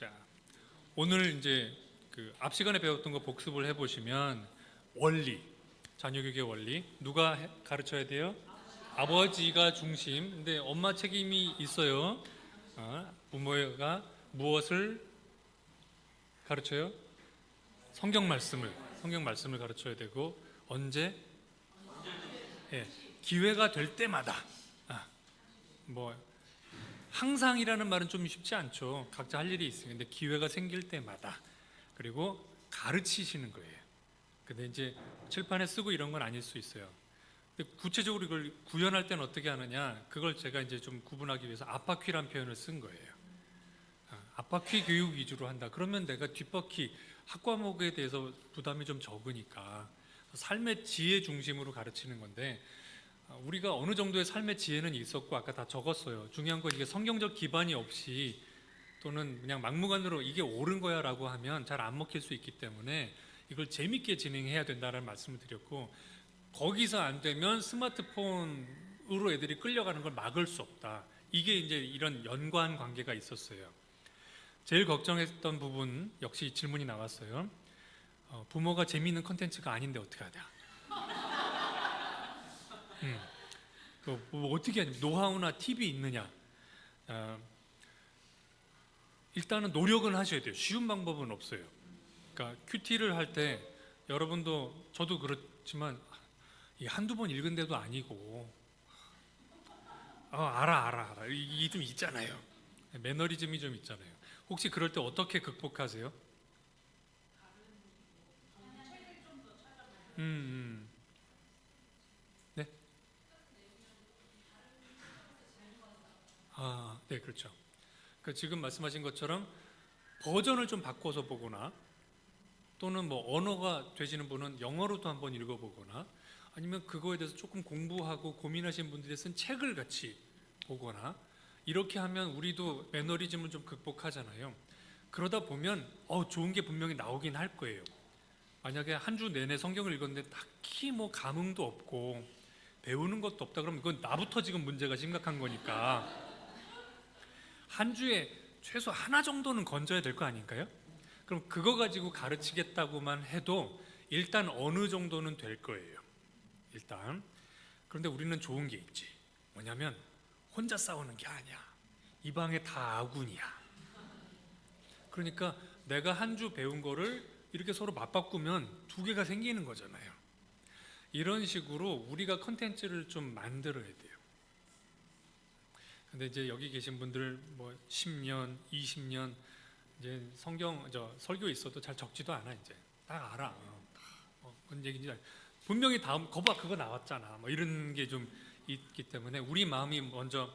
자, 오늘 이제 그 앞 시간에 배웠던 거 복습을 해보시면 원리, 자녀교육의 원리 누가 가르쳐야 돼요? 아버지가 중심. 근데 엄마 책임이 있어요. 부모가 무엇을 가르쳐요? 성경 말씀을 가르쳐야 되고 언제? 예, 기회가 될 때마다. 뭐 항상이라는 말은 좀 쉽지 않죠. 각자 할 일이 있으니까. 근데 기회가 생길 때마다. 그리고 가르치시는 거예요. 근데 이제 칠판에 쓰고 이런 건 아닐 수 있어요. 근데 구체적으로 이걸 구현할 때는 어떻게 하느냐? 그걸 제가 이제 좀 구분하기 위해서 앞바퀴란 표현을 쓴 거예요. 앞바퀴 교육 위주로 한다. 그러면 내가 뒷바퀴 학과목에 대해서 부담이 좀 적으니까 삶의 지혜 중심으로 가르치는 건데, 우리가 어느 정도의 삶의 지혜는 있었고 아까 다 적었어요. 중요한 건 이게 성경적 기반이 없이 또는 그냥 막무가내로 이게 옳은 거야 라고 하면 잘 안 먹힐 수 있기 때문에 이걸 재밌게 진행해야 된다는 말씀을 드렸고, 거기서 안 되면 스마트폰으로 애들이 끌려가는 걸 막을 수 없다. 이게 이제 이런 연관 관계가 있었어요. 제일 걱정했던 부분 역시 질문이 나왔어요. 부모가 재미있는 컨텐츠가 아닌데 어떻게 하냐. 뭐 어떻게 하냐. 노하우나 팁이 있느냐. 일단은 노력은 하셔야 돼요. 쉬운 방법은 없어요. 그러니까 큐티를 할 때 여러분도 저도 그렇지만 한두 번 읽은 데도 아니고 알아 이게 좀 있잖아요. 매너리즘이 좀 있잖아요. 혹시 그럴 때 어떻게 극복하세요? 네? 네, 그렇죠. 그러니까 지금 말씀하신 것처럼 버전을 좀 바꿔서 보거나, 또는 뭐 언어가 되시는 분은 영어로도 한번 읽어보거나, 아니면 그거에 대해서 조금 공부하고 고민하신 분들이 쓴 책을 같이 보거나, 이렇게 하면 우리도 매너리즘을 좀 극복하잖아요. 그러다 보면 좋은 게 분명히 나오긴 할 거예요. 만약에 한 주 내내 성경을 읽었는데 딱히 뭐 감흥도 없고 배우는 것도 없다 그러면 이건 나부터 지금 문제가 심각한 거니까 한 주에 최소 하나 정도는 건져야 될 거 아닌가요? 그럼 그거 가지고 가르치겠다고만 해도 일단 어느 정도는 될 거예요. 일단. 그런데 우리는 좋은 게 있지. 뭐냐면 혼자 싸우는 게 아니야. 이 방에 다 아군이야. 그러니까 내가 한 주 배운 거를 이렇게 서로 맞바꾸면 두 개가 생기는 거잖아요. 이런 식으로 우리가 컨텐츠를 좀 만들어야 돼요. 근데 이제 여기 계신 분들 뭐 10년, 20년 이제 설교 있어도 잘 적지도 않아. 이제 딱 알아. 뭔 얘기인지 분명히 다음 거봐 그거 나왔잖아. 뭐 이런 게 좀 있기 때문에 우리 마음이 먼저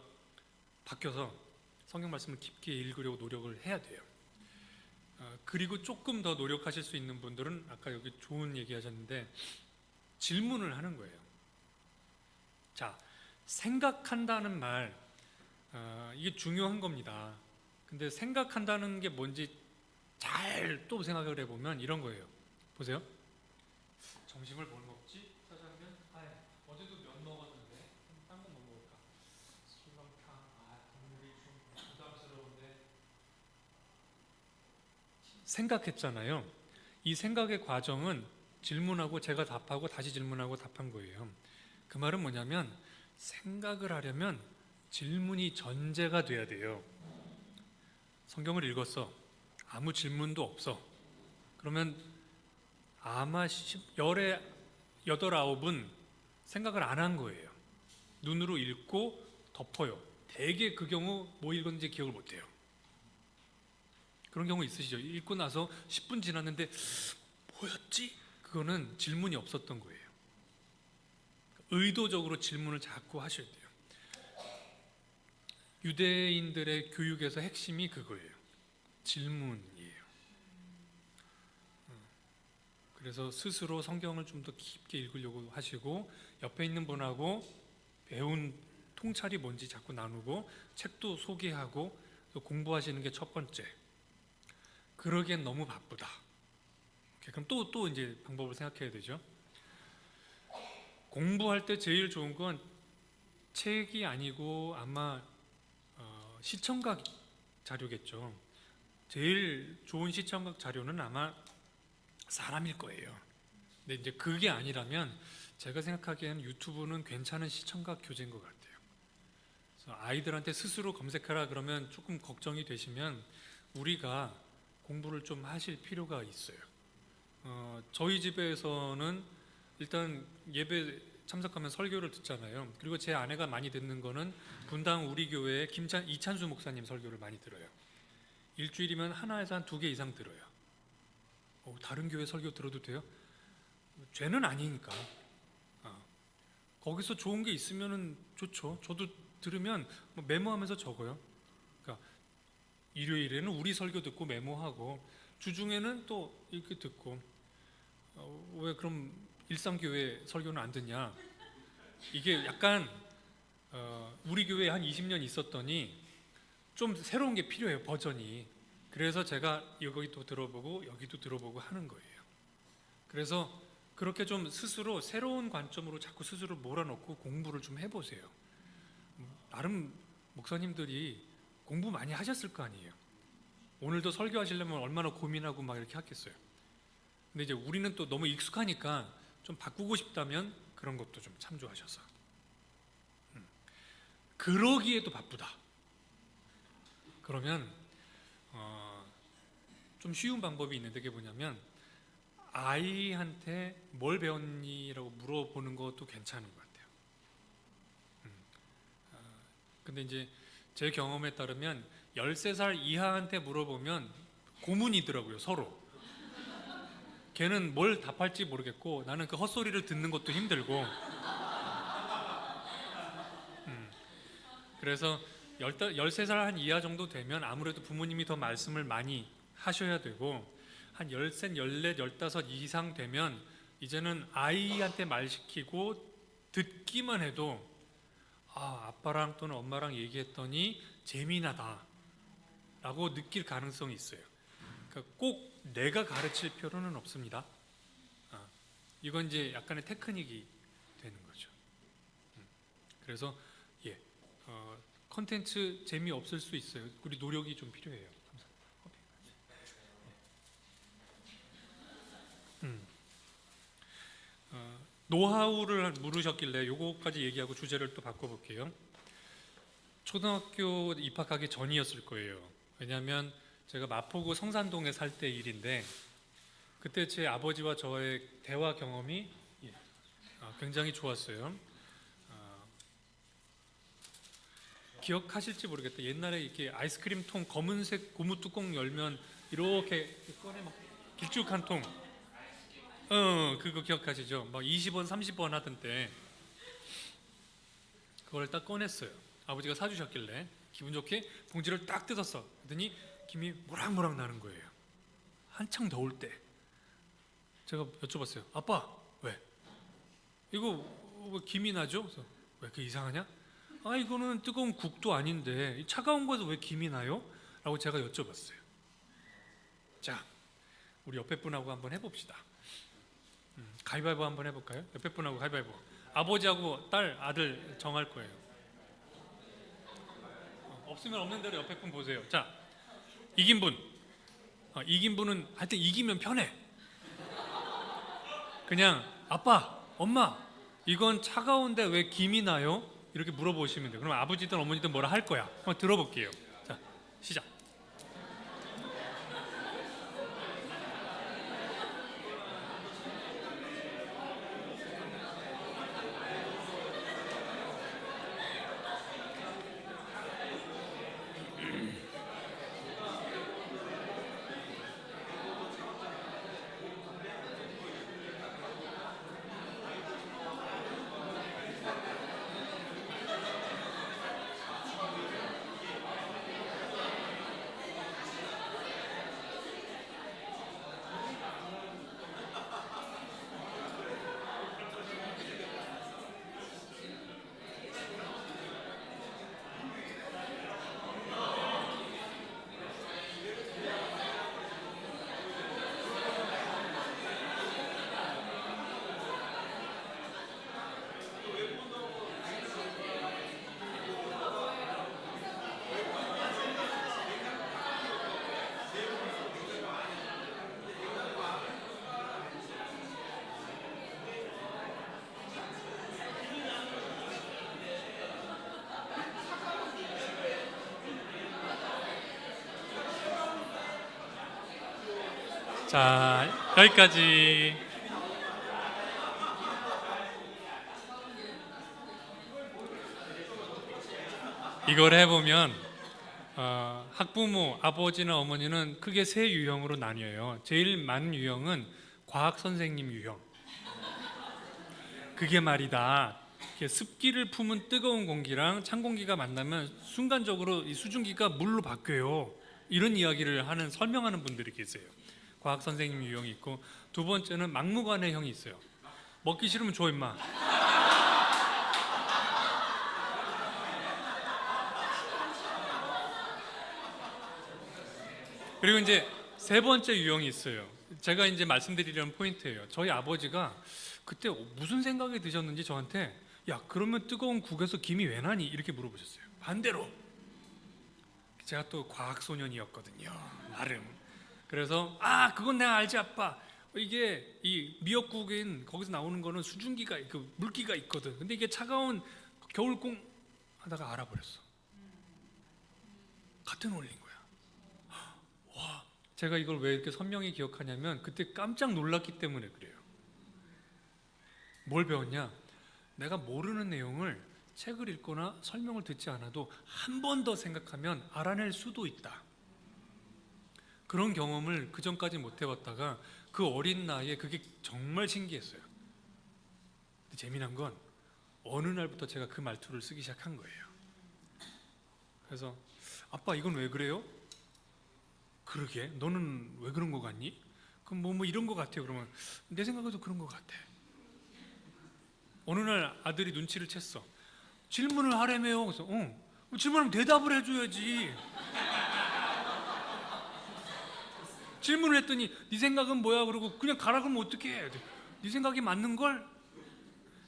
바뀌어서 성경 말씀을 깊게 읽으려고 노력을 해야 돼요. 그리고 조금 더 노력하실 수 있는 분들은 아까 여기 좋은 얘기 하셨는데 질문을 하는 거예요. 자, 생각한다는 말, 이게 중요한 겁니다. 근데 생각한다는 게 뭔지 잘 또 생각을 해보면 이런 거예요. 보세요. 점심을 뭘 먹지? 짜장면? 어제도 면 먹었는데 딴 거 뭐 먹을까? 설렁탕. 국물이 좀 부담스러운데. 생각했잖아요. 이 생각의 과정은 질문하고 제가 답하고 다시 질문하고 답한 거예요. 그 말은 뭐냐면 생각을 하려면 질문이 전제가 돼야 돼요. 성경을 읽었어. 아무 질문도 없어. 그러면 아마 열의 여덟 아홉은 생각을 안 한 거예요. 눈으로 읽고 덮어요. 대개 그 경우 뭐 읽었는지 기억을 못해요. 그런 경우 있으시죠? 읽고 나서 10분 지났는데 뭐였지? 그거는 질문이 없었던 거예요. 의도적으로 질문을 자꾸 하셔야 돼요. 유대인들의 교육에서 핵심이 그거예요. 질문이에요. 그래서 스스로 성경을 좀 더 깊게 읽으려고 하시고 옆에 있는 분하고 배운 통찰이 뭔지 자꾸 나누고 책도 소개하고 공부하시는 게 첫 번째. 그러기엔 너무 바쁘다. 그럼 또 이제 방법을 생각해야 되죠. 공부할 때 제일 좋은 건 책이 아니고 아마 시청각 자료겠죠. 제일 좋은 시청각 자료는 아마 사람일 거예요. 근데 이제 그게 아니라면 제가 생각하기에는 유튜브는 괜찮은 시청각 교재인 것 같아요. 그래서 아이들한테 스스로 검색하라 그러면 조금 걱정이 되시면 우리가 공부를 좀 하실 필요가 있어요. 저희 집에서는 일단 예배 참석하면 설교를 듣잖아요. 그리고 제 아내가 많이 듣는 거는 분당 우리 교회의 이찬수 목사님 설교를 많이 들어요. 일주일이면 하나에서 한 2개 이상 들어요. 다른 교회 설교 들어도 돼요? 죄는 아니니까. 거기서 좋은 게 있으면 좋죠. 저도 들으면 메모하면서 적어요. 그러니까 일요일에는 우리 설교 듣고 메모하고 주중에는 또 이렇게 듣고 왜 그럼 일상교회 설교는 안 듣냐? 이게 약간 우리 교회에 한 20년 있었더니 좀 새로운 게 필요해요, 버전이. 그래서 제가 여기도 들어보고 여기도 들어보고 하는 거예요. 그래서 그렇게 좀 스스로 새로운 관점으로 자꾸 스스로 몰아넣고 공부를 좀 해보세요. 나름 목사님들이 공부 많이 하셨을 거 아니에요. 오늘도 설교하시려면 얼마나 고민하고 막 이렇게 하겠어요. 근데 이제 우리는 또 너무 익숙하니까 좀 바꾸고 싶다면 그런 것도 좀 참조하셔서. 그러기에도 바쁘다. 그러면 좀 쉬운 방법이 있는데 그게 뭐냐면 아이한테 뭘 배웠니라고 물어보는 것도 괜찮은 것 같아요. 근데 이제 제 경험에 따르면 13살 이하한테 물어보면 고문이더라고요, 서로. 걔는 뭘 답할지 모르겠고 나는 그 헛소리를 듣는 것도 힘들고. 그래서 13살 한 이하 정도 되면 아무래도 부모님이 더 말씀을 많이 하셔야 되고 한 13, 14, 15 이상 되면 이제는 아이한테 말 시키고 듣기만 해도 아빠랑 또는 엄마랑 얘기했더니 재미나다 라고 느낄 가능성이 있어요. 그러니까 꼭 내가 가르칠 필요는 없습니다. 이건 이제 약간의 테크닉이 되는 거죠. 그래서 컨텐츠 재미없을 수 있어요. 우리 노력이 좀 필요해요. 노하우를 물으셨길래 요거까지 얘기하고 주제를 또 바꿔볼게요. 초등학교 입학하기 전이었을 거예요. 왜냐하면 제가 마포구 성산동에 살 때 일인데 그때 제 아버지와 저의 대화 경험이 굉장히 좋았어요. 기억하실지 모르겠다. 옛날에 이렇게 아이스크림 통 검은색 고무 뚜껑 열면 이렇게 꺼내 막 길쭉한 통. 그거 기억하시죠? 막 20원, 30원 하던 때 그걸 딱 꺼냈어요. 아버지가 사주셨길래 기분 좋게 봉지를 딱 뜯었어. 그랬더니 김이 모락모락 나는 거예요. 한창 더울 때. 제가 여쭤봤어요. 아빠, 왜? 이거 왜 김이 나죠? 그래서 왜 그 이상하냐? 이거는 뜨거운 국도 아닌데 차가운 거에서 왜 김이 나요? 라고 제가 여쭤봤어요. 자, 우리 옆에 분하고 한번 해봅시다. 가위바위보 한번 해볼까요? 옆에 분하고 가위바위보. 아버지하고 딸, 아들 정할 거예요. 없으면 없는 대로 옆에 분 보세요. 자, 이긴 분. 이긴 분은 하여튼 이기면 편해. 그냥 아빠, 엄마, 이건 차가운데 왜 김이 나요? 이렇게 물어보시면 돼요. 그럼 아버지든 어머니든 뭐라 할 거야. 한번 들어볼게요. 자, 시작. 자, 여기까지. 이걸 해보면 학부모, 아버지나 어머니는 크게 세 유형으로 나뉘어요. 제일 많은 유형은 과학 선생님 유형. 그게 말이다, 이렇게 습기를 품은 뜨거운 공기랑 찬 공기가 만나면 순간적으로 이 수증기가 물로 바뀌어요. 이런 이야기를 하는, 설명하는 분들이 계세요. 과학 선생님 유형이 있고, 두 번째는 막무가내 형이 있어요. 먹기 싫으면 줘 임마. 그리고 이제 세 번째 유형이 있어요. 제가 이제 말씀드리려는 포인트예요. 저희 아버지가 그때 무슨 생각이 드셨는지 저한테, 야, 그러면 뜨거운 국에서 김이 왜 나니? 이렇게 물어보셨어요. 반대로 제가 또 과학소년이었거든요, 나름. 그래서 그건 내가 알지 아빠. 이게 이 미역국인 거기서 나오는 거는 수증기가, 그 물기가 있거든. 근데 이게 차가운 겨울국 하다가 알아버렸어. 같은 원리인 거야. 와, 제가 이걸 왜 이렇게 선명히 기억하냐면 그때 깜짝 놀랐기 때문에 그래요. 뭘 배웠냐? 내가 모르는 내용을 책을 읽거나 설명을 듣지 않아도 한 번 더 생각하면 알아낼 수도 있다. 그런 경험을 그 전까지 못 해봤다가 그 어린 나이에 그게 정말 신기했어요. 근데 재미난 건 어느 날부터 제가 그 말투를 쓰기 시작한 거예요. 그래서 아빠 이건 왜 그래요? 그러게, 너는 왜 그런 거 같니? 그럼 뭐 이런 거 같아요. 그러면 내 생각에도 그런 거 같아. 어느 날 아들이 눈치를 챘어. 질문을 하래매요. 그래서 질문하면 대답을 해줘야지. 질문을 했더니 네 생각은 뭐야? 그러고 그냥 가라 그러면 어떡해? 네 생각이 맞는 걸?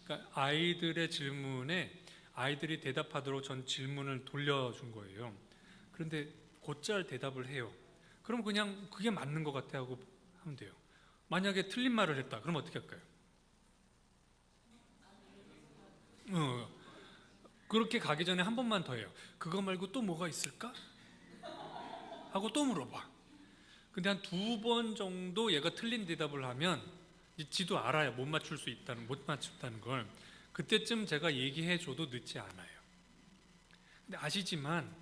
그러니까 아이들의 질문에 아이들이 대답하도록 전 질문을 돌려준 거예요. 그런데 곧잘 대답을 해요. 그럼 그냥 그게 맞는 것 같아 하고 하면 돼요. 만약에 틀린 말을 했다, 그럼 어떻게 할까요? 그렇게 가기 전에 한 번만 더 해요. 그거 말고 또 뭐가 있을까? 하고 또 물어봐. 근데 한 2번 정도 얘가 틀린 대답을 하면 지도 알아요. 못 맞춘다는 걸. 그때쯤 제가 얘기해 줘도 늦지 않아요. 근데 아시지만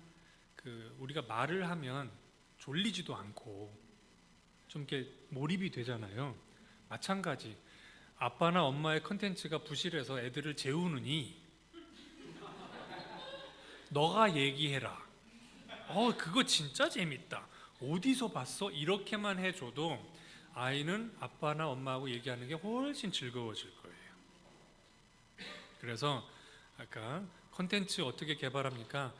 우리가 말을 하면 졸리지도 않고 좀 이렇게 몰입이 되잖아요. 마찬가지, 아빠나 엄마의 컨텐츠가 부실해서 애들을 재우느니 너가 얘기해라. 그거 진짜 재밌다. 어디서 봤어? 이렇게만 해줘도 아이는 아빠나 엄마하고 얘기하는 게 훨씬 즐거워질 거예요. 그래서 아까 컨텐츠 어떻게 개발합니까?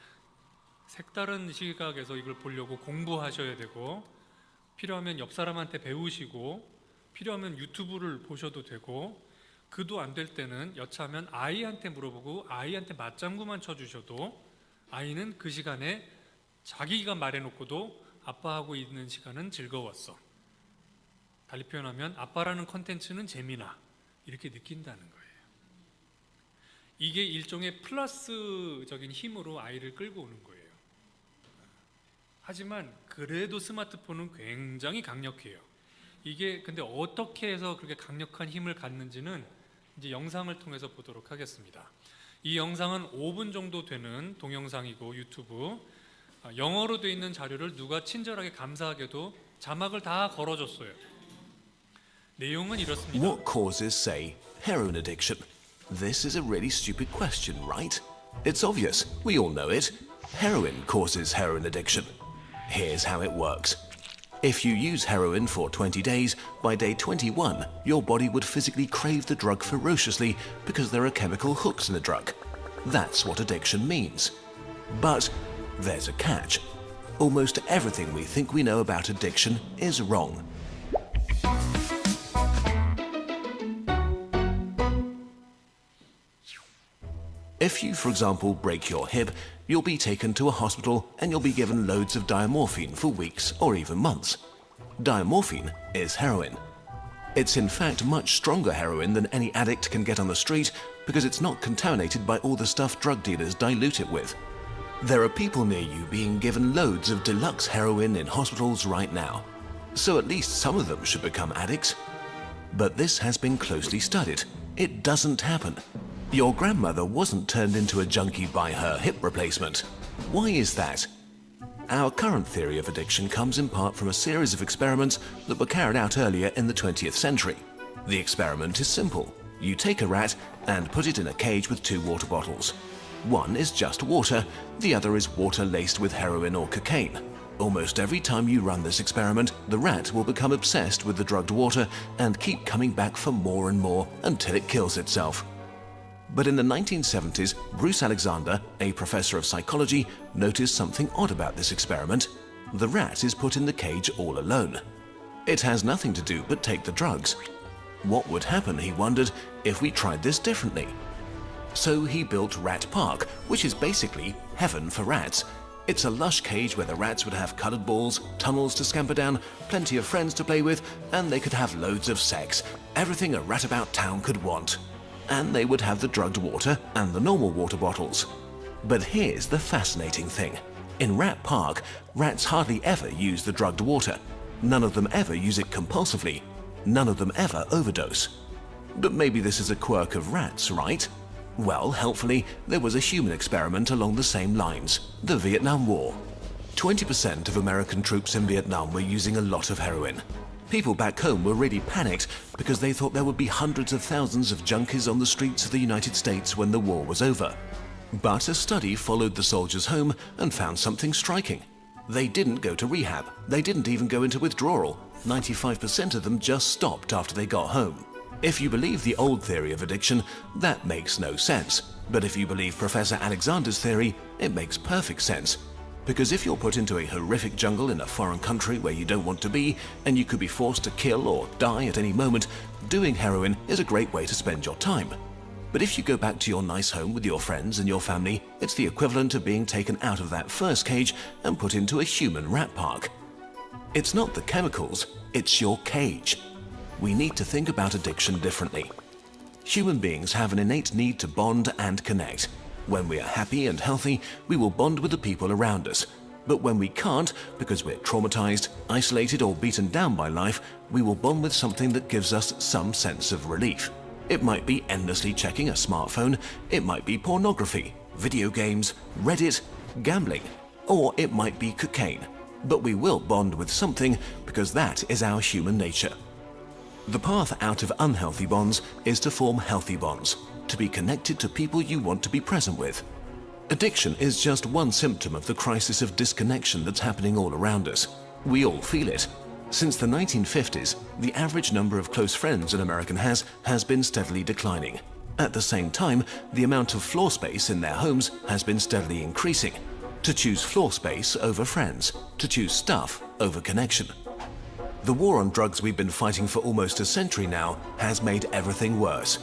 색다른 시각에서 이걸 보려고 공부하셔야 되고, 필요하면 옆 사람한테 배우시고, 필요하면 유튜브를 보셔도 되고, 그도 안 될 때는 여차하면 아이한테 물어보고 아이한테 맞장구만 쳐주셔도 아이는 그 시간에 자기가 말해놓고도 아빠하고 있는 시간은 즐거웠어. 달리 표현하면 아빠라는 컨텐츠는 재미나, 이렇게 느낀다는 거예요. 이게 일종의 플러스적인 힘으로 아이를 끌고 오는 거예요. 하지만 그래도 스마트폰은 굉장히 강력해요. 이게 근데 어떻게 해서 그렇게 강력한 힘을 갖는지는 이제 영상을 통해서 보도록 하겠습니다. 이 영상은 5분 정도 되는 동영상이고 유튜브, 영어로 되어 있는 자료를 누가 친절하게 감사하게도 자막을 다 걸어줬어요. 내용은 이렇습니다. What causes, say, heroin addiction? This is a really stupid question, right? It's obvious. We all know it. Heroin causes heroin addiction. Here's how it works. If you use heroin for 20 days, by day 21, your body would physically crave the drug ferociously because there are chemical hooks in the drug. That's what addiction means. But there's a catch. Almost everything we think we know about addiction is wrong. If you, for example, break your hip, you'll be taken to a hospital and you'll be given loads of diamorphine for weeks or even months. Diamorphine is heroin. It's in fact much stronger heroin than any addict can get on the street because it's not contaminated by all the stuff drug dealers dilute it with. There are people near you being given loads of deluxe heroin in hospitals right now. so at least some of them should become addicts. But this has been closely studied. It doesn't happen. Your grandmother wasn't turned into a junkie by her hip replacement. Why is that? Our current theory of addiction comes in part from a series of experiments that were carried out earlier in the 20th century. The experiment is simple. You take a rat and put it in a cage with 2 water bottles. One is just water, the other is water laced with heroin or cocaine. Almost every time you run this experiment, the rat will become obsessed with the drugged water and keep coming back for more and more until it kills itself. But in the 1970s, Bruce Alexander, a professor of psychology, noticed something odd about this experiment. The rat is put in the cage all alone. It has nothing to do but take the drugs. What would happen, he wondered, if we tried this differently? So he built Rat Park, which is basically heaven for rats. It's a lush cage where the rats would have colored balls, tunnels to scamper down, plenty of friends to play with, and they could have loads of sex. Everything a rat about town could want. And they would have the drugged water and the normal water bottles. But here's the fascinating thing. In Rat Park, rats hardly ever use the drugged water. None of them ever use it compulsively. None of them ever overdose. But maybe this is a quirk of rats, right? Well, helpfully, there was a human experiment along the same lines, the Vietnam War. 20% of American troops in Vietnam were using a lot of heroin. People back home were really panicked because they thought there would be hundreds of thousands of junkies on the streets of the United States when the war was over. But a study followed the soldiers home and found something striking. They didn't go to rehab. They didn't even go into withdrawal. 95% of them just stopped after they got home. If you believe the old theory of addiction, that makes no sense. But if you believe Professor Alexander's theory, it makes perfect sense. Because if you're put into a horrific jungle in a foreign country where you don't want to be, and you could be forced to kill or die at any moment, doing heroin is a great way to spend your time. But if you go back to your nice home with your friends and your family, it's the equivalent of being taken out of that first cage and put into a human rat park. It's not the chemicals, it's your cage. We need to think about addiction differently. Human beings have an innate need to bond and connect. When we are happy and healthy, we will bond with the people around us. But when we can't, because we're traumatized, isolated, or beaten down by life, we will bond with something that gives us some sense of relief. It might be endlessly checking a smartphone, it might be pornography, video games, Reddit, gambling, or it might be cocaine. But we will bond with something because that is our human nature. The path out of unhealthy bonds is to form healthy bonds, to be connected to people you want to be present with. Addiction is just one symptom of the crisis of disconnection that's happening all around us. We all feel it. Since the 1950s, the average number of close friends an American has been steadily declining. At the same time, the amount of floor space in their homes has been steadily increasing. To choose floor space over friends, to choose stuff over connection. The war on drugs we've been fighting for almost a century now has made everything worse.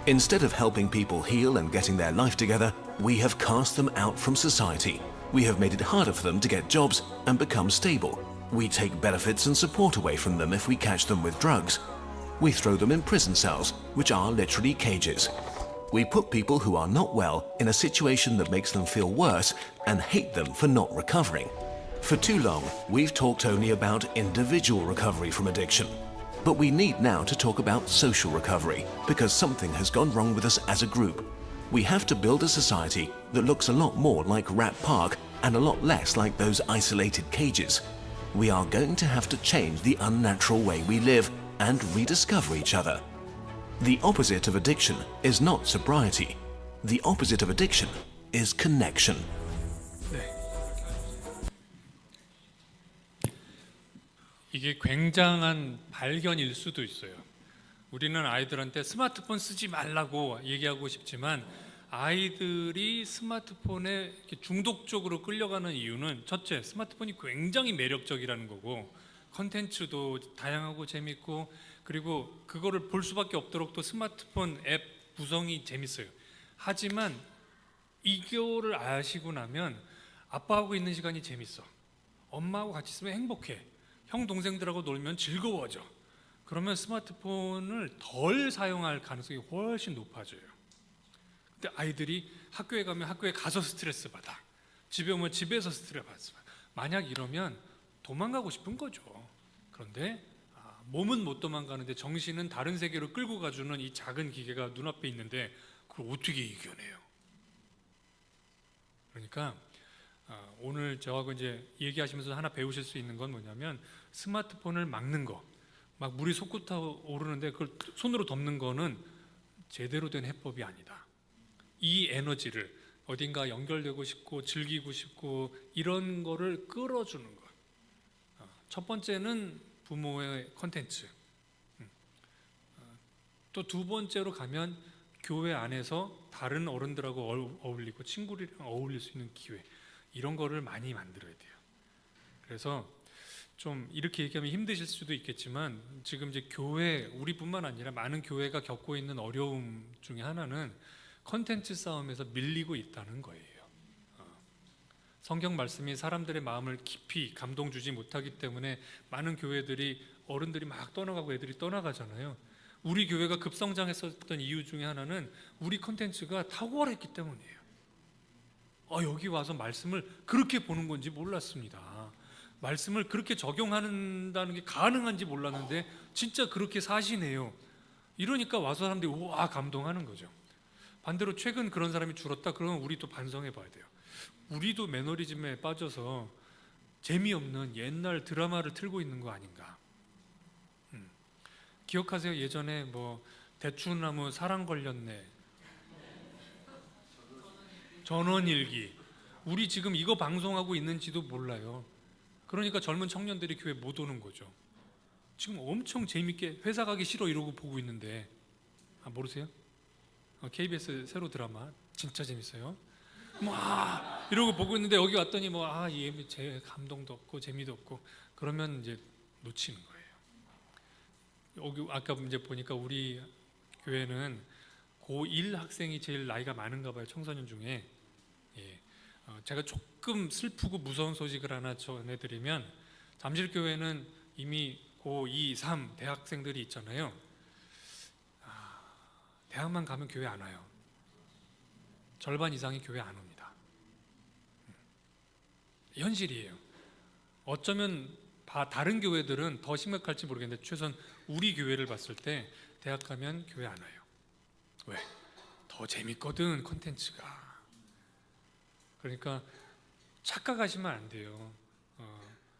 Instead of helping people heal and getting their life together, we have cast them out from society. We have made it harder for them to get jobs and become stable. We take benefits and support away from them if we catch them with drugs. We throw them in prison cells, which are literally cages. We put people who are not well in a situation that makes them feel worse and hate them for not recovering. For too long, we've talked only about individual recovery from addiction. But we need now to talk about social recovery, because something has gone wrong with us as a group. We have to build a society that looks a lot more like Rat Park and a lot less like those isolated cages. We are going to have to change the unnatural way we live and rediscover each other. The opposite of addiction is not sobriety. The opposite of addiction is connection. 이게 굉장한 발견일 수도 있어요. 우리는 아이들한테 스마트폰 쓰지 말라고 얘기하고 싶지만 아이들이 스마트폰에 이렇게 중독적으로 끌려가는 이유는 첫째, 스마트폰이 굉장히 매력적이라는 거고 컨텐츠도 다양하고 재밌고 그리고 그거를 볼 수밖에 없도록 또 스마트폰 앱 구성이 재밌어요. 하지만 이거를 아시고 나면 아빠하고 있는 시간이 재밌어. 엄마하고 같이 있으면 행복해. 형 동생들하고 놀면 즐거워져. 그러면 스마트폰을 덜 사용할 가능성이 훨씬 높아져요. 근데 아이들이 학교에 가면 학교에 가서 스트레스 받아. 집에 오면 집에서 스트레스 받아. 만약 이러면 도망가고 싶은 거죠. 그런데 몸은 못 도망가는데 정신은 다른 세계로 끌고 가주는 이 작은 기계가 눈앞에 있는데 그걸 어떻게 이겨내요? 그러니까 오늘 저하고 이제 얘기하시면서 하나 배우실 수 있는 건 뭐냐면 스마트폰을 막는 거, 막 물이 솟구타 오르는데 그걸 손으로 덮는 거는 제대로 된 해법이 아니다. 이 에너지를 어딘가 연결되고 싶고 즐기고 싶고 이런 거를 끌어주는 것. 첫 번째는 부모의 컨텐츠. 또 두 번째로 가면 교회 안에서 다른 어른들하고 어울리고 친구들이랑 어울릴 수 있는 기회, 이런 거를 많이 만들어야 돼요. 그래서 좀 이렇게 얘기하면 힘드실 수도 있겠지만 지금 이제 교회, 우리뿐만 아니라 많은 교회가 겪고 있는 어려움 중에 하나는 컨텐츠 싸움에서 밀리고 있다는 거예요. 성경 말씀이 사람들의 마음을 깊이 감동 주지 못하기 때문에 많은 교회들이 어른들이 막 떠나가고 애들이 떠나가잖아요. 우리 교회가 급성장했었던 이유 중에 하나는 우리 컨텐츠가 탁월했기 때문이에요. 여기 와서 말씀을 그렇게 보는 건지 몰랐습니다. 말씀을 그렇게 적용한다는 게 가능한지 몰랐는데 진짜 그렇게 사시네요. 이러니까 와서 사람들이 우와 감동하는 거죠. 반대로 최근 그런 사람이 줄었다 그러면 우리 또 반성해 봐야 돼요. 우리도 매너리즘에 빠져서 재미없는 옛날 드라마를 틀고 있는 거 아닌가. 기억하세요? 예전에 뭐 대추나무 사랑 걸렸네, 전원일기. 우리 지금 이거 방송하고 있는지도 몰라요. 그러니까 젊은 청년들이 교회 못 오는 거죠. 지금 엄청 재밌게 회사 가기 싫어 이러고 보고 있는데 모르세요? KBS 새로 드라마 진짜 재밌어요. 이러고 보고 있는데 여기 왔더니 제 감동도 없고 재미도 없고 그러면 이제 놓치는 거예요. 여기 아까 이제 보니까 우리 교회는 고1 학생이 제일 나이가 많은가 봐요. 청소년 중에. 제가 조금 슬프고 무서운 소식을 하나 전해드리면 잠실교회는 이미 고2, 3 대학생들이 있잖아요. 대학만 가면 교회 안 와요. 절반 이상이 교회 안 옵니다. 현실이에요. 어쩌면 다른 교회들은 더 심각할지 모르겠는데 최소한 우리 교회를 봤을 때 대학 가면 교회 안 와요. 왜? 더 재밌거든 콘텐츠가. 그러니까 착각하시면 안 돼요.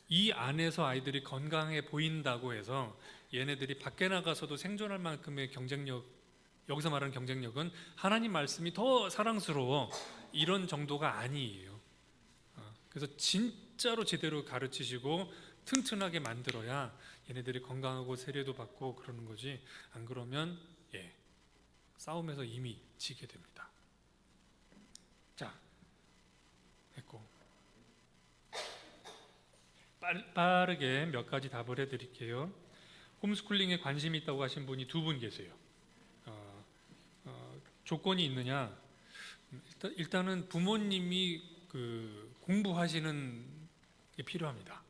이 안에서 아이들이 건강해 보인다고 해서 얘네들이 밖에 나가서도 생존할 만큼의 경쟁력, 여기서 말하는 경쟁력은 하나님 말씀이 더 사랑스러워 이런 정도가 아니에요. 그래서 진짜로 제대로 가르치시고 튼튼하게 만들어야 얘네들이 건강하고 세례도 받고 그러는 거지. 안 그러면 싸움에서 이미 지게 됩니다. 자, 됐고 빠르게 몇 가지 답을 해드릴게요. 홈스쿨링에 관심이 있다고 하신 분이 2분 계세요. 조건이 있느냐? 일단은 부모님이 공부하시는 게 필요합니다.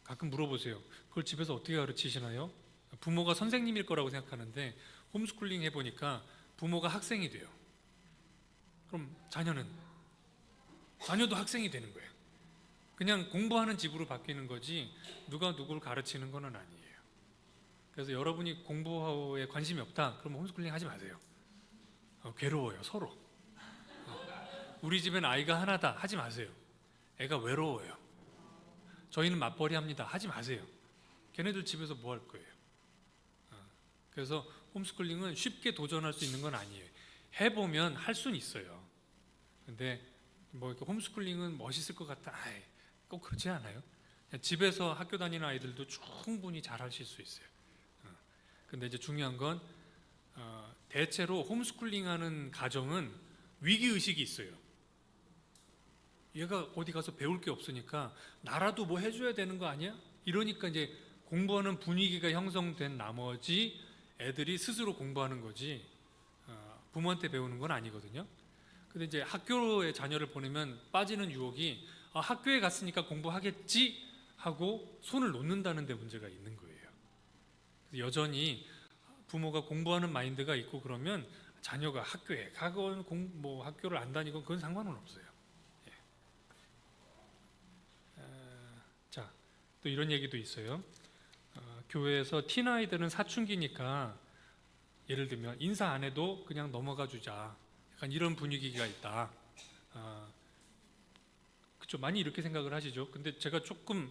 가끔 물어보세요. 그걸 집에서 어떻게 가르치시나요? 부모가 선생님일 거라고 생각하는데 홈스쿨링 해보니까 부모가 학생이 돼요. 그럼 자녀도 학생이 되는 거예요. 그냥 공부하는 집으로 바뀌는 거지 누가 누구를 가르치는 건 아니에요. 그래서 여러분이 공부에 관심이 없다 그러면 홈스쿨링 하지 마세요. 괴로워요 서로. 우리 집엔 아이가 하나다 하지 마세요. 애가 외로워요. 저희는 맞벌이 합니다 하지 마세요. 걔네들 집에서 뭐 할 거예요? 그래서 홈스쿨링은 쉽게 도전할 수 있는 건 아니에요. 해보면 할 수는 있어요. 근데 뭐 이렇게 홈스쿨링은 멋있을 것 같다. 꼭 그렇지 않아요. 집에서 학교 다니는 아이들도 충분히 잘 하실 수 있어요. 근데 이제 중요한 건 대체로 홈스쿨링하는 가정은 위기의식이 있어요. 얘가 어디 가서 배울 게 없으니까 나라도 뭐 해줘야 되는 거 아니야? 이러니까 이제 공부하는 분위기가 형성된 나머지 애들이 스스로 공부하는 거지 부모한테 배우는 건 아니거든요. 근데 이제 학교에 자녀를 보내면 빠지는 유혹이 학교에 갔으니까 공부하겠지 하고 손을 놓는다는 데 문제가 있는 거예요. 여전히 부모가 공부하는 마인드가 있고 그러면 자녀가 학교에 가건 뭐 학교를 안 다니건 그건 상관은 없어요. 자, 또 이런 얘기도 있어요. 교회에서 티나이들은 사춘기니까 예를 들면 인사 안 해도 그냥 넘어가 주자, 약간 이런 분위기가 있다. 그렇죠. 많이 이렇게 생각을 하시죠. 근데 제가 조금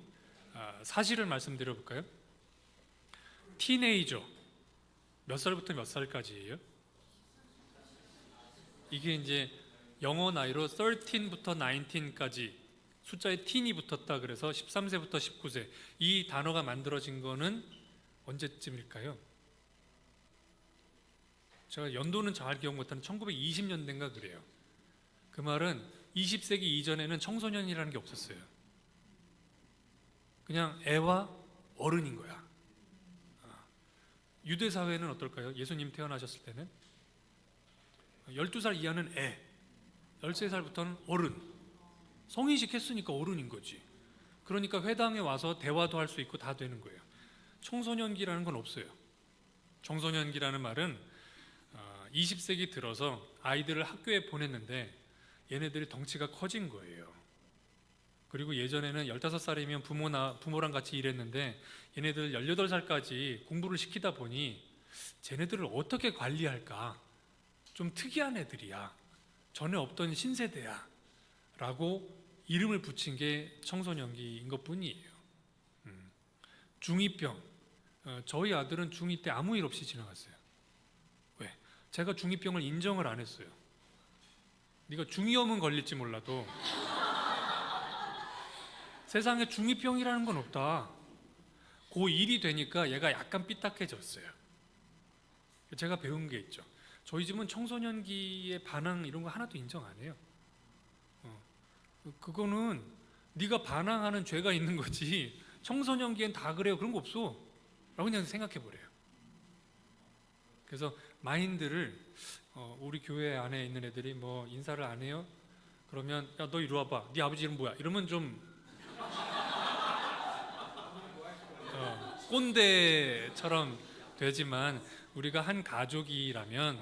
사실을 말씀드려 볼까요? 티네이저 몇 살부터 몇 살까지예요? 이게 이제 영어 나이로 13부터 19까지 숫자에 teen이 붙었다 그래서 13세부터 19세, 이 단어가 만들어진 거는 언제쯤일까요? 제가 연도는 잘 기억 못하는 1920년대인가 그래요. 그 말은 20세기 이전에는 청소년이라는 게 없었어요. 그냥 애와 어른인 거야. 유대 사회는 어떨까요? 예수님 태어나셨을 때는 12살 이하는 애, 13살부터는 어른. 성인식 했으니까 어른인 거지. 그러니까 회당에 와서 대화도 할 수 있고 다 되는 거예요. 청소년기라는 건 없어요. 청소년기라는 말은 20세기 들어서 아이들을 학교에 보냈는데 얘네들이 덩치가 커진 거예요. 그리고 예전에는 15살이면 부모랑 같이 일했는데 얘네들 18살까지 공부를 시키다 보니 쟤네들을 어떻게 관리할까? 좀 특이한 애들이야. 전에 없던 신세대야. 라고 이름을 붙인 게 청소년기인 것 뿐이에요. 중2병. 저희 아들은 중2 때 아무 일 없이 지나갔어요. 왜? 제가 중2병을 인정을 안 했어요. 네가 중2염은 걸릴지 몰라도 세상에 중2병이라는 건 없다. 고1이 되니까 얘가 약간 삐딱해졌어요. 제가 배운 게 있죠. 저희 집은 청소년기의 반항 이런 거 하나도 인정 안 해요. 그거는 네가 반항하는 죄가 있는 거지 청소년기엔 다 그래요 그런 거 없어 라고 그냥 생각해 버려요. 그래서 마인드를 우리 교회 안에 있는 애들이 뭐 인사를 안 해요? 그러면 야 너 이리 와봐, 네 아버지 이름 뭐야? 이러면 좀 꼰대처럼 되지만 우리가 한 가족이라면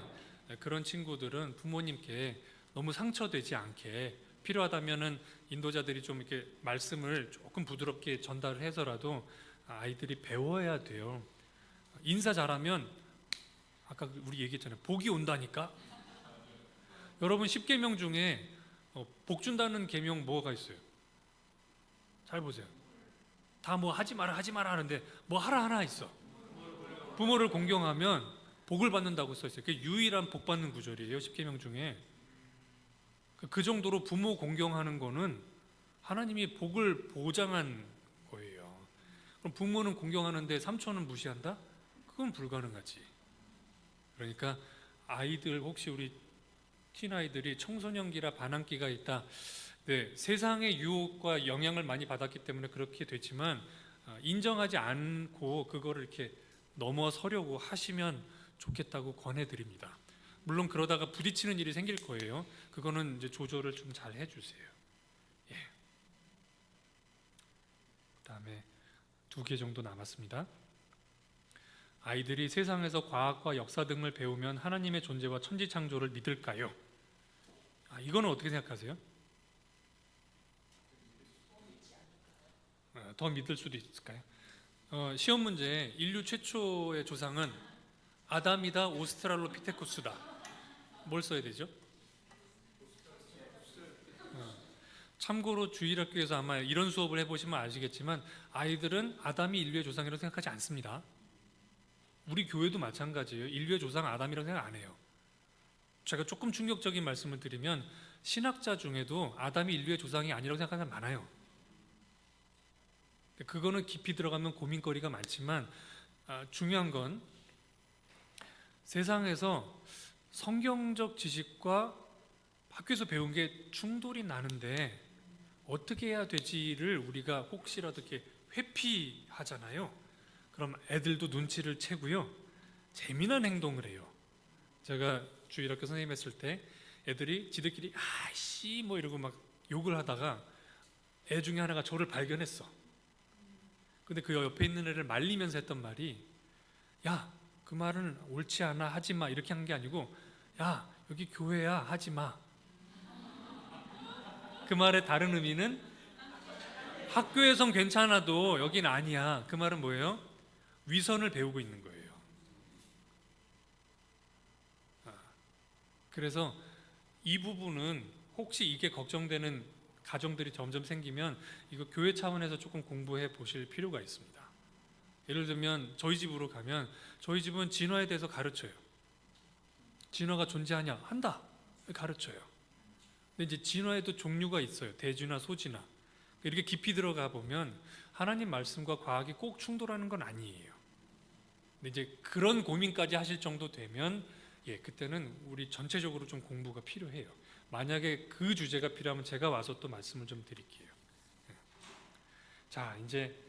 그런 친구들은 부모님께 너무 상처되지 않게 필요하다면은 인도자들이 좀 이렇게 말씀을 조금 부드럽게 전달을 해서라도 아이들이 배워야 돼요. 인사 잘하면 아까 우리 얘기했잖아요. 복이 온다니까. 여러분 10계명 중에 복 준다는 계명 뭐가 있어요? 잘 보세요. 다 뭐 하지 마라 하는데 뭐 하라 하나 있어. 부모를 공경하면 복을 받는다고 써 있어요. 그게 유일한 복 받는 구절이에요. 10계명 중에. 그 정도로 부모 공경하는 거는 하나님이 복을 보장한 거예요. 그럼 부모는 공경하는데 삼촌은 무시한다? 그건 불가능하지. 그러니까 아이들, 혹시 우리 틴아이들이 청소년기라 반항기가 있다. 네, 세상의 유혹과 영향을 많이 받았기 때문에 그렇게 됐지만 인정하지 않고 그거를 이렇게 넘어서려고 하시면 좋겠다고 권해드립니다. 물론 그러다가 부딪히는 일이 생길 거예요. 그거는 이제 조절을 좀 잘 해주세요. 예. 그다음에 2개 정도 남았습니다. 아이들이 세상에서 과학과 역사 등을 배우면 하나님의 존재와 천지창조를 믿을까요? 이거는 어떻게 생각하세요? 더 믿을 수도 있을까요? 시험 문제 인류 최초의 조상은 아담이다, 오스트랄로피테쿠스다. 뭘 써야 되죠? 참고로 주일학교에서 아마 이런 수업을 해보시면 아시겠지만 아이들은 아담이 인류의 조상이라고 생각하지 않습니다. 우리 교회도 마찬가지예요. 인류의 조상 아담이라고 생각 안 해요. 제가 조금 충격적인 말씀을 드리면 신학자 중에도 아담이 인류의 조상이 아니라고 생각하는 사람 많아요. 그거는 깊이 들어가면 고민거리가 많지만 중요한 건 세상에서 성경적 지식과 학교에서 배운 게 충돌이 나는데 어떻게 해야 되지를 우리가 혹시라도 이렇게 회피하잖아요. 그럼 애들도 눈치를 채고요. 재미난 행동을 해요. 제가 주일학교 선생님 했을 때 애들이 지들끼리 아이씨 뭐 이러고 막 욕을 하다가 애 중에 하나가 저를 발견했어. 근데 그 옆에 있는 애를 말리면서 했던 말이 야, 그 말은 옳지 않아, 하지 마, 이렇게 한 게 아니고 야, 여기 교회야, 하지 마. 그 말의 다른 의미는 학교에선 괜찮아도 여긴 아니야. 그 말은 뭐예요? 위선을 배우고 있는 거예요. 그래서 이 부분은 혹시 이게 걱정되는 가정들이 점점 생기면 이거 교회 차원에서 조금 공부해 보실 필요가 있습니다. 예를 들면 저희 집으로 가면 저희 집은 진화에 대해서 가르쳐요. 진화가 존재하냐? 한다. 가르쳐요. 근데 이제 진화에도 종류가 있어요. 대진화, 소진화. 이렇게 깊이 들어가 보면 하나님 말씀과 과학이 꼭 충돌하는 건 아니에요. 근데 이제 그런 고민까지 하실 정도 되면 그때는 우리 전체적으로 좀 공부가 필요해요. 만약에 그 주제가 필요하면 제가 와서 또 말씀을 좀 드릴게요. 자, 이제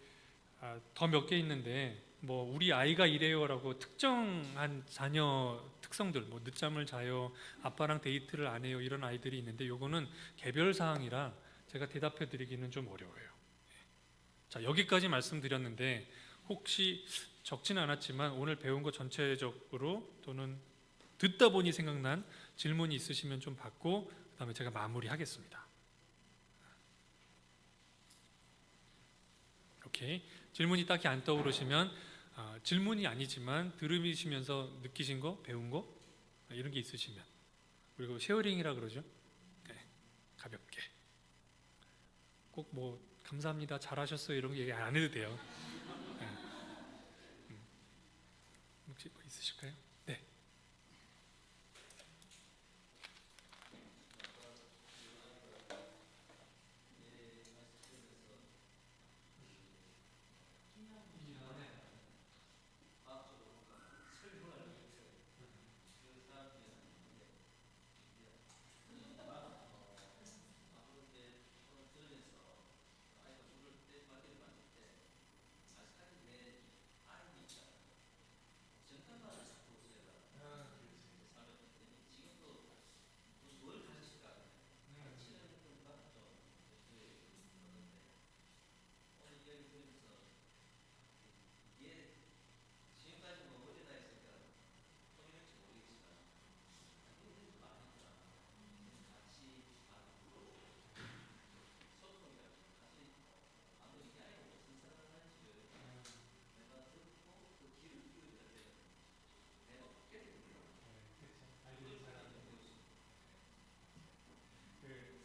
더 몇 개 있는데 뭐 우리 아이가 이래요라고 특정한 자녀 특성들, 뭐 늦잠을 자요, 아빠랑 데이트를 안 해요, 이런 아이들이 있는데 요거는 개별 사항이라 제가 대답해 드리기는 좀 어려워요. 자, 여기까지 말씀드렸는데 혹시 적지는 않았지만 오늘 배운 거 전체적으로 또는 듣다 보니 생각난 질문이 있으시면 좀 받고 그다음에 제가 마무리하겠습니다. 오케이. 질문이 딱히 안 떠오르시면 질문이 아니지만 들으시면서 느끼신 거, 배운 거 이런 게 있으시면, 그리고 쉐어링이라 그러죠. 네, 가볍게 꼭 뭐 감사합니다, 잘하셨어요 이런 거 얘기 안 해도 돼요. 네. 혹시 뭐 있으실까요? 네.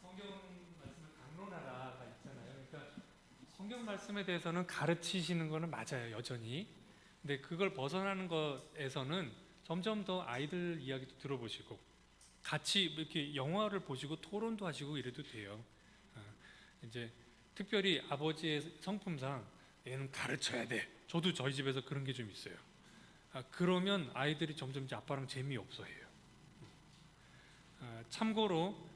성경 말씀을 강론하라가 있잖아요. 그러니까 성경 말씀에 대해서는 가르치시는 거는 맞아요, 여전히. 근데 그걸 벗어나는 것에서는 점점 더 아이들 이야기도 들어보시고 같이 이렇게 영화를 보시고 토론도 하시고 이래도 돼요. 이제 특별히 아버지의 성품상 얘는 가르쳐야 돼. 저도 저희 집에서 그런 게 좀 있어요. 그러면 아이들이 점점 이제 아빠랑 재미없어해요. 참고로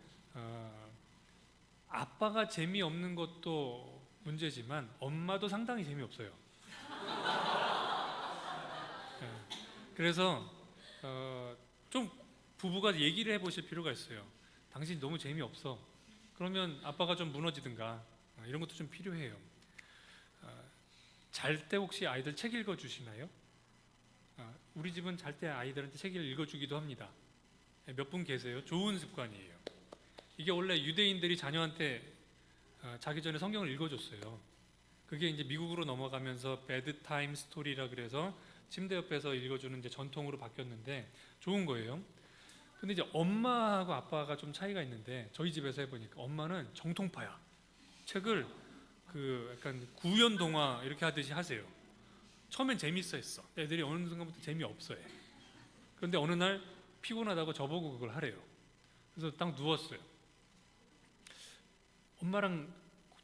아빠가 재미없는 것도 문제지만 엄마도 상당히 재미없어요. 그래서 좀 부부가 얘기를 해보실 필요가 있어요. 당신 너무 재미없어. 그러면 아빠가 좀 무너지든가 이런 것도 좀 필요해요. 잘 때 혹시 아이들 책 읽어주시나요? 우리 집은 잘 때 아이들한테 책을 읽어주기도 합니다. 몇 분 계세요? 좋은 습관이에요. 이게 원래 유대인들이 자녀한테 자기 전에 성경을 읽어줬어요. 그게 이제 미국으로 넘어가면서 베드타임 스토리라 그래서 침대 옆에서 읽어주는 이제 전통으로 바뀌었는데 좋은 거예요. 근데 이제 엄마하고 아빠가 좀 차이가 있는데 저희 집에서 해보니까 엄마는 정통파야. 책을 그 약간 구연 동화 이렇게 하듯이 하세요. 처음엔 재밌어 했어. 애들이 어느 순간부터 재미없어 해. 그런데 어느 날 피곤하다고 저보고 그걸 하래요. 그래서 딱 누웠어요. 엄마랑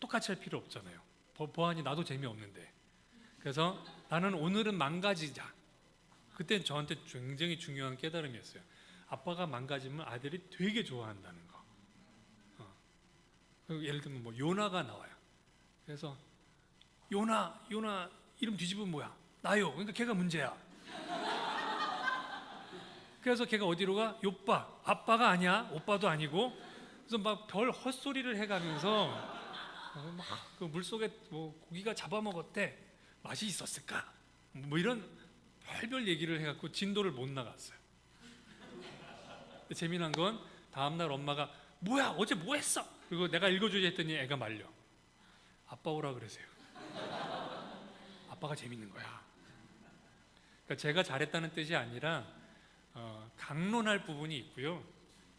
똑같이 할 필요 없잖아요. 보아하니 나도 재미없는데. 그래서 나는 오늘은 망가지자. 그때 저한테 굉장히 중요한 깨달음이었어요. 아빠가 망가지면 아들이 되게 좋아한다는 거. 예를 들면 뭐 요나가 나와요. 그래서 요나 이름 뒤집으면 뭐야? 나요. 그러니까 걔가 문제야. 그래서 걔가 어디로 가? 요빠. 아빠가 아니야. 오빠도 아니고. 그래서 막 별 헛소리를 해가면서 막 그 물속에 뭐 고기가 잡아먹었대. 맛이 있었을까? 뭐 이런 별별 얘기를 해갖고 진도를 못 나갔어요. 재미난 건 다음날 엄마가 뭐야 어제 뭐 했어? 그리고 내가 읽어주지 했더니 애가 말려. 아빠 오라 그러세요. 아빠가 재밌는 거야. 그러니까 제가 잘했다는 뜻이 아니라 강론할 부분이 있고요,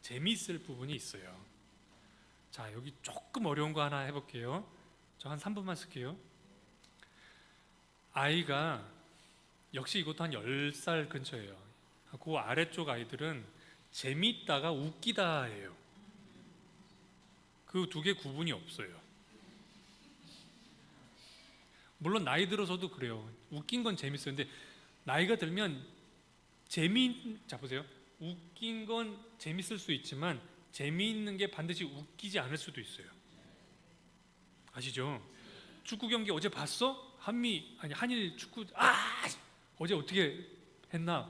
재미있을 부분이 있어요. 자, 여기 조금 어려운 거 하나 해볼게요. 저 한 3분만 쓸게요. 아이가 역시 이것도 한 10살 근처예요. 그 아래쪽 아이들은 재미있다가 웃기다예요. 그 두 개 구분이 없어요. 물론 나이 들어서도 그래요. 웃긴 건 재밌어요. 근데 나이가 들면 자 보세요. 웃긴 건 재밌을 수 있지만 재미있는 게 반드시 웃기지 않을 수도 있어요. 아시죠? 축구 경기 어제 봤어? 한일 축구 어제 어떻게 했나?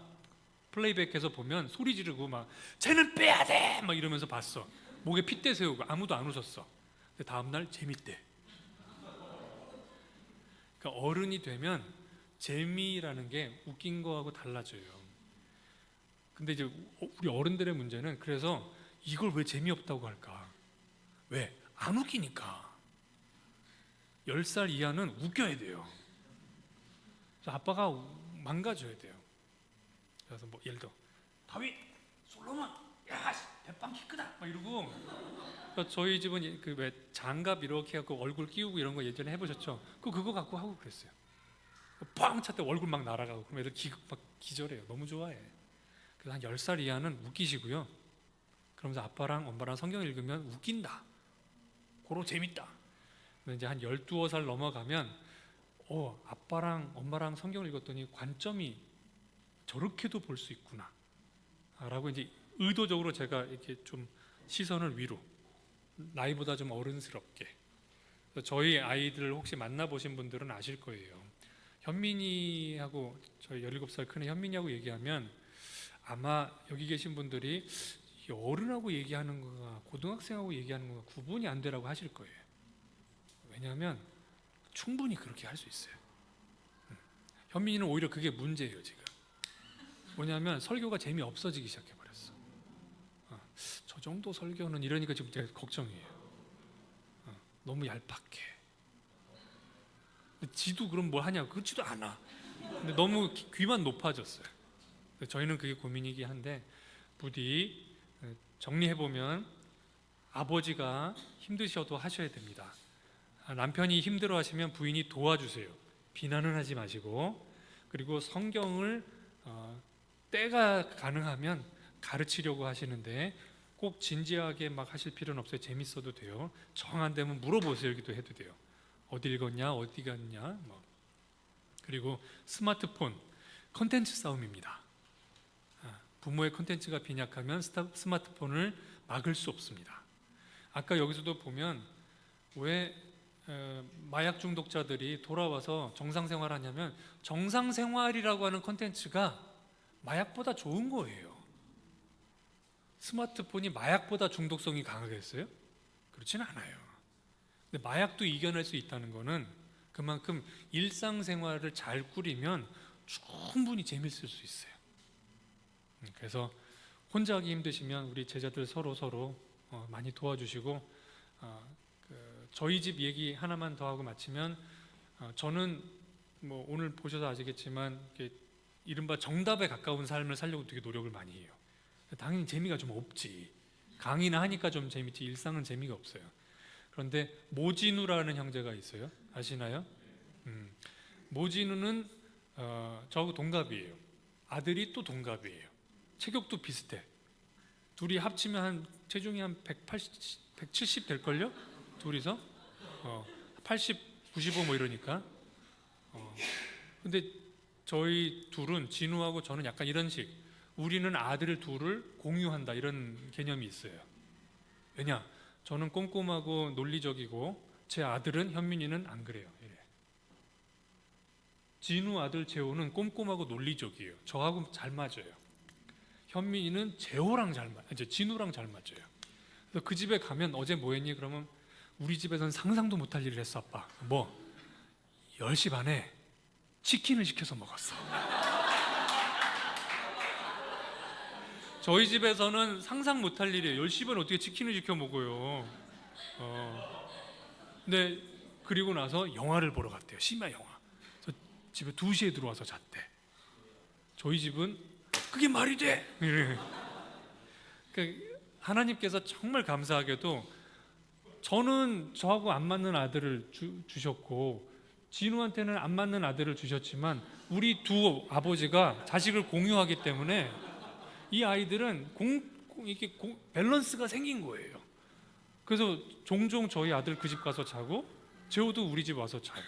플레이백해서 보면 소리 지르고 막 쟤는 빼야 돼! 막 이러면서 봤어. 목에 핏대 세우고 아무도 안 웃었어. 근데 다음날 재밌대. 그러니까 어른이 되면 재미라는 게 웃긴 거하고 달라져요. 근데 이제 우리 어른들의 문제는, 그래서 이걸 왜 재미없다고 할까? 왜? 안 웃기니까. 10살 이하는 웃겨야 돼요. 그래서 아빠가 망가져야 돼요. 그래서 뭐 예를 들어 다윗, 솔로몬, 야 대빵 키 크다 막 이러고. 그러니까 저희 집은 그 왜 장갑 이렇게 갖고 얼굴 끼우고 이런 거 예전에 해보셨죠? 그거 갖고 하고 그랬어요. 뻥 찼대 얼굴 막 날아가고. 그럼 애들 막 기절해요. 너무 좋아해. 그래서 한 10살 이하는 웃기시고요. 그러면서 아빠랑 엄마랑 성경 읽으면 웃긴다. 고로 재밌다. 근데 이제 한 12살 넘어가면 아빠랑 엄마랑 성경을 읽었더니 관점이 저렇게도 볼 수 있구나 라고 이제 의도적으로 제가 이렇게 좀 시선을 위로, 나이보다 좀 어른스럽게. 저희 아이들 혹시 만나보신 분들은 아실 거예요. 현민이하고, 저희 17살 큰 현민이하고 얘기하면 아마 여기 계신 분들이 어른하고 얘기하는 거가 고등학생하고 얘기하는 거가 구분이 안 되라고 하실 거예요. 왜냐하면 충분히 그렇게 할 수 있어요. 현민이는 오히려 그게 문제예요. 지금 뭐냐면 설교가 재미없어지기 시작해버렸어. 저 정도 설교는 이러니까 지금 제가 걱정이에요. 너무 얄팍해. 지도 그럼 뭐 하냐고. 그렇지도 않아. 근데 너무 귀만 높아졌어요. 저희는 그게 고민이긴 한데, 부디 정리해보면 아버지가 힘드셔도 하셔야 됩니다. 남편이 힘들어 하시면 부인이 도와주세요. 비난은 하지 마시고. 그리고 성경을 때가 가능하면 가르치려고 하시는데 꼭 진지하게 막 하실 필요는 없어요. 재밌어도 돼요. 정 안 되면 물어보세요. 기도 해도 돼요. 어디 읽었냐? 어디 갔냐? 뭐. 그리고 스마트폰 컨텐츠 싸움입니다. 부모의 컨텐츠가 빈약하면 스마트폰을 막을 수 없습니다. 아까 여기서도 보면 왜 마약 중독자들이 돌아와서 정상생활 하냐면, 정상생활이라고 하는 컨텐츠가 마약보다 좋은 거예요. 스마트폰이 마약보다 중독성이 강하겠어요? 그렇진 않아요. 근데 마약도 이겨낼 수 있다는 거는 그만큼 일상생활을 잘 꾸리면 충분히 재밌을 수 있어요. 그래서 혼자 하기 힘드시면 우리 제자들 서로 많이 도와주시고, 저희 집 얘기 하나만 더 하고 마치면, 저는 뭐 오늘 보셔서 아시겠지만 이른바 정답에 가까운 삶을 살려고 되게 노력을 많이 해요. 당연히 재미가 좀 없지. 강의나 하니까 좀 재밌지 일상은 재미가 없어요. 그런데 모진우라는 형제가 있어요. 아시나요? 모진우는 저하고 동갑이에요. 아들이 또 동갑이에요. 체격도 비슷해. 둘이 합치면 한 체중이 한 180, 170 될걸요? 둘이서 80, 95 뭐 이러니까. 근데 저희 둘은, 진우하고 저는 약간 이런 식, 우리는 아들 둘을 공유한다 이런 개념이 있어요. 왜냐? 저는 꼼꼼하고 논리적이고 제 아들은, 현민이는 안 그래요. 이래. 진우 아들 재호는 꼼꼼하고 논리적이에요. 저하고 잘 맞아요. 현민이는 재호랑 이제 진우랑 잘 맞아요. 그래서 그 집에 가면 어제 뭐 했니? 그러면 우리 집에서는 상상도 못할 일을 했어, 아빠. 뭐? 10시 반에 치킨을 시켜서 먹었어. 저희 집에서는 상상 못할 일이에요. 10시 반에 어떻게 치킨을 시켜 먹어요. 근데 그리고 나서 영화를 보러 갔대요. 심야 영화. 그래서 집에 2시에 들어와서 잤대. 저희 집은 그게 말이 돼. 그러니까 하나님께서 정말 감사하게도 저는 저하고 안 맞는 아들을 주셨고 진우한테는 안 맞는 아들을 주셨지만 우리 두 아버지가 자식을 공유하기 때문에 이 아이들은 이렇게 밸런스가 생긴 거예요. 그래서 종종 저희 아들 그 집 가서 자고 재호도 우리 집 와서 자요.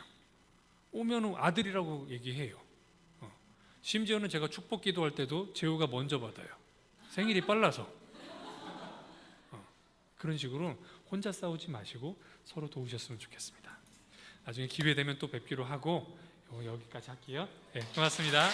오면 아들이라고 얘기해요. 심지어는 제가 축복 기도할 때도 재호가 먼저 받아요. 생일이 빨라서. 그런 식으로 혼자 싸우지 마시고 서로 도우셨으면 좋겠습니다. 나중에 기회 되면 또 뵙기로 하고 여기까지 할게요. 네, 고맙습니다.